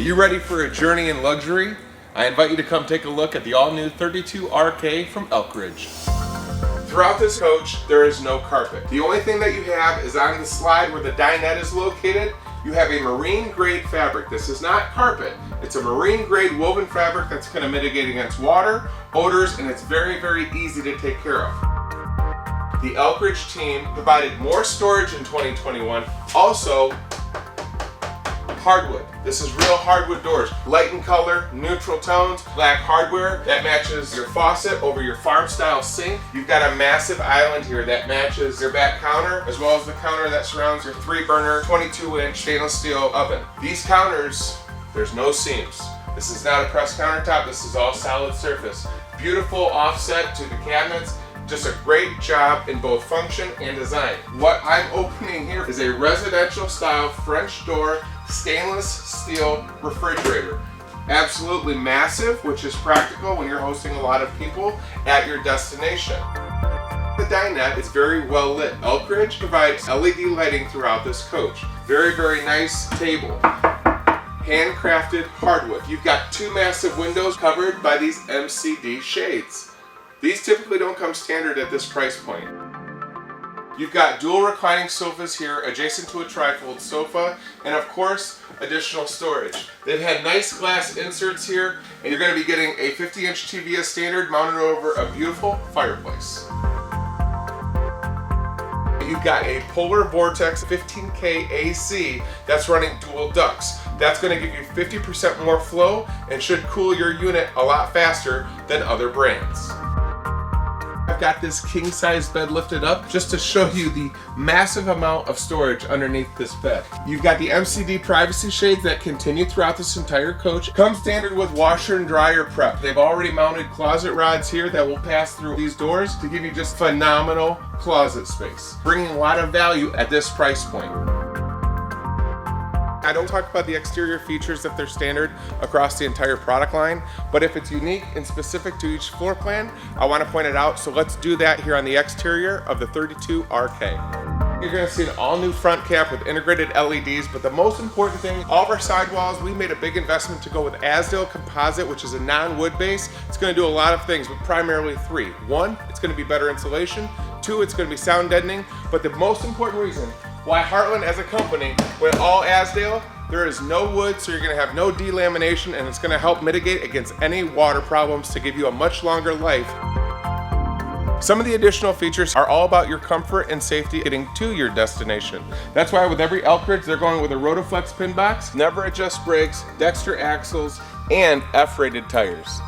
You ready for a journey in luxury? I invite you to come take a look at the all-new 32RK from Elkridge. Throughout this coach, there is no carpet. The only thing that you have is on the slide where the dinette is located, you have a marine grade fabric. This is not carpet. It's a marine grade woven fabric that's going to mitigate against water, odors, and it's very, very easy to take care of. The Elkridge team provided more storage in 2021. Also, hardwood. This is real hardwood doors. Light in color, neutral tones, black hardware that matches your faucet over your farm style sink. You've got a massive island here that matches your back counter as well as the counter that surrounds your 3-burner 22-inch stainless steel oven. These counters, there's no seams. This is not a pressed countertop, this is all solid surface. Beautiful offset to the cabinets. Just a great job in both function and design. What I'm opening here is a residential style French door stainless steel refrigerator. Absolutely massive, which is practical when you're hosting a lot of people at your destination. The dinette is very well lit. Elkridge provides LED lighting throughout this coach. Very, very nice table. Handcrafted hardwood. You've got 2 massive windows covered by these MCD shades. These typically don't come standard at this price point. You've got dual reclining sofas here adjacent to a trifold sofa, and of course, additional storage. They've had nice glass inserts here, and you're going to be getting a 50-inch TV as standard mounted over a beautiful fireplace. You've got a Polar Vortex 15K AC that's running dual ducts. That's going to give you 50% more flow and should cool your unit a lot faster than other brands. I've got this king size bed lifted up just to show you the massive amount of storage underneath this bed. You've got the MCD privacy shades that continue throughout this entire coach. Come standard with washer and dryer prep. They've already mounted closet rods here that will pass through these doors to give you just phenomenal closet space, bringing a lot of value at this price point. I don't talk about the exterior features that they're standard across the entire product line, but if it's unique and specific to each floor plan, I want to point it out. So let's do that here on the exterior of the 32RK. You're going to see an all new front cap with integrated LEDs, but the most important thing, all of our sidewalls, we made a big investment to go with Azdel composite, which is a non-wood base. It's going to do a lot of things, but primarily 3. 1, it's going to be better insulation. 2, it's going to be sound deadening, but the most important reason why Heartland as a company went all Azdel, there is no wood, so you're gonna have no delamination, and it's gonna help mitigate against any water problems to give you a much longer life. Some of the additional features are all about your comfort and safety getting to your destination. That's why with every Elkridge, they're going with a Rotoflex pin box, never adjust brakes, Dexter axles, and F-rated tires.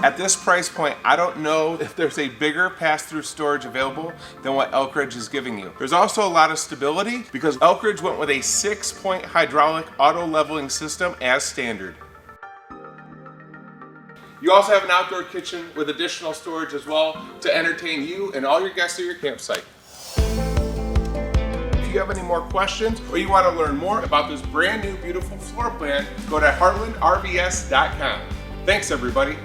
At this price point, I don't know if there's a bigger pass-through storage available than what Elkridge is giving you. There's also a lot of stability because Elkridge went with a 6-point hydraulic auto leveling system as standard. You also have an outdoor kitchen with additional storage as well to entertain you and all your guests at your campsite. If you have any more questions or you want to learn more about this brand new beautiful floor plan, go to heartlandrvs.com. Thanks everybody.